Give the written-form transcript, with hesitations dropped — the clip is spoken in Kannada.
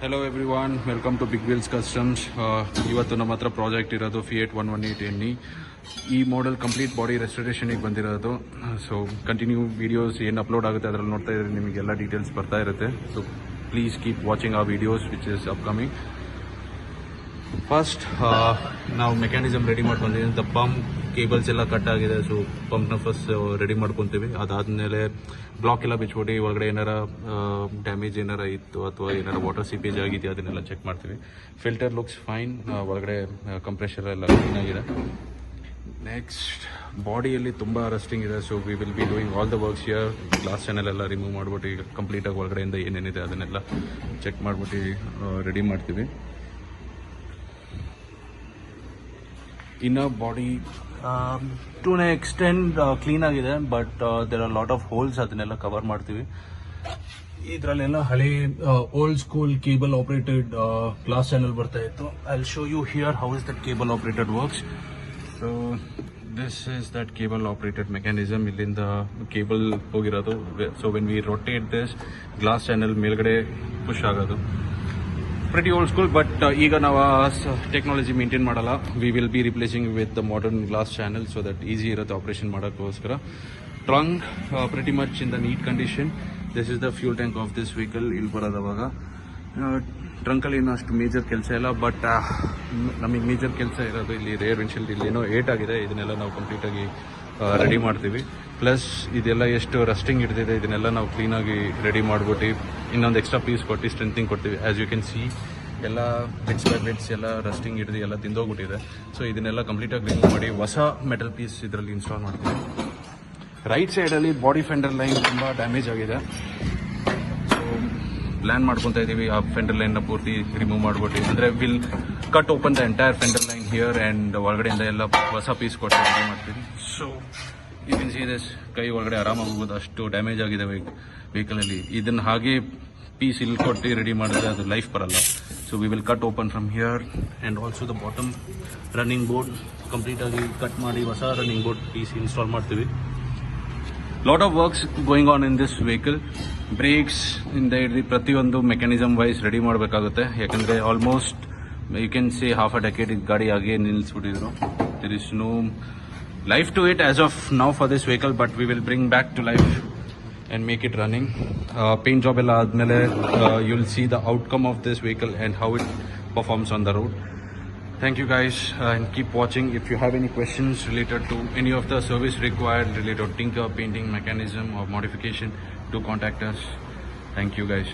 Hello everyone, welcome to big wheels customs. ಇವತ್ತು ನಮ್ಮ ಹತ್ರ ಪ್ರಾಜೆಕ್ಟ್ ಇರೋದು ಫಿಯೇಟ್ 118 NE. ಈ ಮಾಡೆಲ್ ಕಂಪ್ಲೀಟ್ ಬಾಡಿ ರೆಸ್ಟೋರೇಷನಿಗೆ ಬಂದಿರೋದು. ಸೊ ಕಂಟಿನ್ಯೂ ವೀಡಿಯೋಸ್ ಏನು ಅಪ್ಲೋಡ್ ಆಗುತ್ತೆ ಅದರಲ್ಲಿ ನೋಡ್ತಾ ಇದ್ರೆ ನಿಮಗೆಲ್ಲ ಡೀಟೇಲ್ಸ್ ಬರ್ತಾ ಇರುತ್ತೆ. ಸೊ ಪ್ಲೀಸ್ ಕೀಪ್ ವಾಚಿಂಗ್ ಆ videos which is upcoming. First ನಾವು ಮೆಕ್ಯಾನಿಸಮ್ ರೆಡಿ ಮಾಡ್ಕೊಂಡಿದ್ದೀವಿ. ದ ಪಂಪ್ ಕೇಬಲ್ಸ್ ಎಲ್ಲ ಕಟ್ ಆಗಿದೆ. ಸೊ ಪಂಪ್ನ ಫಸ್ಟ್ ರೆಡಿ ಮಾಡ್ಕೊತೀವಿ. ಅದಾದಮೇಲೆ ಬ್ಲಾಕ್ ಎಲ್ಲ ಬಿಚ್ಬಿಟ್ಟು ಒಳಗಡೆ ಏನಾರ ಡ್ಯಾಮೇಜ್ ಏನಾರ ಇತ್ತು ಅಥವಾ ಏನಾರ ವಾಟರ್ ಸೀಪೇಜ್ ಆಗಿದೆಯಾ ಅದನ್ನೆಲ್ಲ ಚೆಕ್ ಮಾಡ್ತೀವಿ. ಫಿಲ್ಟರ್ ಲುಕ್ಸ್ ಫೈನ್, ಒಳಗಡೆ ಕಂಪ್ರೆಷರ್ ಎಲ್ಲ ಕ್ಲೀನಾಗಿದೆ. ನೆಕ್ಸ್ಟ್ ಬಾಡಿಯಲ್ಲಿ ತುಂಬ ರಸ್ಟಿಂಗ್ ಇದೆ. So we will be doing all the works here. Glass channel ಎಲ್ಲ ರಿಮೂವ್ ಮಾಡ್ಬಿಟ್ಟು ಈಗ ಕಂಪ್ಲೀಟಾಗಿ ಒಳಗಡೆಯಿಂದ ಏನೇನಿದೆ ಅದನ್ನೆಲ್ಲ ಚೆಕ್ ಮಾಡ್ಬಿಟ್ಟು ರೆಡಿ ಮಾಡ್ತೀವಿ. Inner body to an extent clean ಆಗಿದೆ, but there are lot of holes, ಅದನ್ನೆಲ್ಲ ಕವರ್ ಮಾಡ್ತೀವಿ. ಇದರಲ್ಲೆಲ್ಲ ಹಳೆ old school cable operated glass channel ಬರ್ತಾ ಇತ್ತು. I will show you here how is that cable operated works. So this is that cable operated mechanism. ಇಲ್ಲಿಂದ ಕೇಬಲ್ ಹೋಗಿರೋದು. So when we rotate this, glass channel ಮೇಲ್ಗಡೆ ಪುಷ್ ಆಗೋದು. ಪ್ರಿಟಿ ಓಲ್ಡ್ ಸ್ಕೂಲ್, ಬಟ್ ಈಗ ನಾವು ಟೆಕ್ನಾಲಜಿ ಮೇಂಟೈನ್ ಮಾಡಲ್ಲ. V will be replacing with the modern glass channel so that easy ಇರುತ್ತೆ ಆಪರೇಷನ್ ಮಾಡೋಕ್ಕೋಸ್ಕರ. Trunk pretty much in the neat condition. This is the fuel tank of this vehicle. ಇಲ್ಲಿ ಬರೋದವಾಗ ಟ್ರಂಕಲ್ಲಿ ಇನ್ನೂ ಅಷ್ಟು ಮೇಜರ್ ಕೆಲಸ ಇಲ್ಲ, ಬಟ್ ನಮಗೆ ಮೇಜರ್ ಕೆಲಸ ಇರೋದು ಇಲ್ಲಿ ರೇರ್ ವಿಂಡ್ಶೀಲ್ಡ್. ಇಲ್ಲಿ ಏನೋ ಏಟ್ ಆಗಿದೆ, ಇದನ್ನೆಲ್ಲ ನಾವು ಕಂಪ್ಲೀಟಾಗಿ ರೆಡಿ ಮಾಡ್ತೀವಿ. ಪ್ಲಸ್ ಇದೆಲ್ಲ ಎಷ್ಟು ರಸ್ಟಿಂಗ್ ಹಿಡಿದಿದೆ ಇದನ್ನೆಲ್ಲ ನಾವು ಕ್ಲೀನಾಗಿ ರೆಡಿ ಮಾಡ್ಬಿಟ್ಟು ಇನ್ನೊಂದು ಎಕ್ಸ್ಟ್ರಾ ಪೀಸ್ ಕೊಟ್ಟು ಸ್ಟ್ರೆಂಥಿಂಗ್ ಕೊಡ್ತೀವಿ. ಆ್ಯಸ್ ಯು ಕ್ಯಾನ್ ಸಿ ಎಲ್ಲ ಬಿಟ್ಸ್ ಬೈ ಬಿಟ್ಸ್ ಎಲ್ಲ ರಸ್ಟಿಂಗ್ ಹಿಡಿದು ಎಲ್ಲ ತಿಂದೋಗ್ಬಿಟ್ಟಿದೆ. ಸೊ ಇದನ್ನೆಲ್ಲ ಕಂಪ್ಲೀಟಾಗಿ ರಿಮೂವ್ ಮಾಡಿ ಹೊಸ ಮೆಟಲ್ ಪೀಸ್ ಇದರಲ್ಲಿ ಇನ್ಸ್ಟಾಲ್ ಮಾಡ್ತೀವಿ. ರೈಟ್ ಸೈಡಲ್ಲಿ ಬಾಡಿ ಫೆಂಡರ್ ಲೈನ್ ತುಂಬ ಡ್ಯಾಮೇಜ್ ಆಗಿದೆ. ಸೊ ಪ್ಲ್ಯಾನ್ ಮಾಡ್ಕೊತಾ ಇದ್ದೀವಿ ಆ ಫೆಂಡರ್ ಲೈನ್ನ ಪೂರ್ತಿ ರಿಮೂವ್ ಮಾಡ್ಬಿಟ್ಟು, ಅಂದರೆ will cut open the entire fender line here and ಒಳಗಡೆಯಿಂದ ಎಲ್ಲ ಹೊಸ ಪೀಸ್ ಕೊಟ್ಟು ರೆಡಿ ಮಾಡ್ತೀವಿ. So you can see this, ಕೈ ಒಳಗಡೆ ಆರಾಮಾಗಿ ಹೋಗೋದು, ಅಷ್ಟು ಡ್ಯಾಮೇಜ್ ಆಗಿದೆ ವೆಹಿಕಲಲ್ಲಿ. ಇದನ್ನು ಹಾಗೆ ಪೀಸ್ ಇಲ್ಲಿ ಕೊಟ್ಟು ರೆಡಿ ಮಾಡಿದ್ರೆ ಅದು ಲೈಫ್ ಬರಲ್ಲ. So we will cut open from here and also the bottom running board ಕಂಪ್ಲೀಟಾಗಿ ಕಟ್ ಮಾಡಿ ಹೊಸ ರನ್ನಿಂಗ್ ಬೋರ್ಡ್ ಪೀಸ್ ಇನ್ಸ್ಟಾಲ್ ಮಾಡ್ತೀವಿ. Lot of works going on in this vehicle. Brakes ಇಂದ ಹಿಡಿದು ಪ್ರತಿಯೊಂದು ಮೆಕ್ಯಾನಿಸಮ್ ವೈಸ್ ರೆಡಿ ಮಾಡಬೇಕಾಗುತ್ತೆ. ಯಾಕಂದರೆ almost you can say half a decade ಇದು ಗಾಡಿ ಹಾಗೆ ನಿಲ್ಲಿಸ್ಬಿಟ್ಟಿದ್ರು. There is no life to it as of now for this vehicle, but we will bring back to life and make it running. Paint job ella admele you'll see the outcome of this vehicle and how it performs on the road. Thank you guys, and keep watching. If you have any questions related to any of the service required related to tinker, painting, mechanism or modification, do contact us. Thank you guys.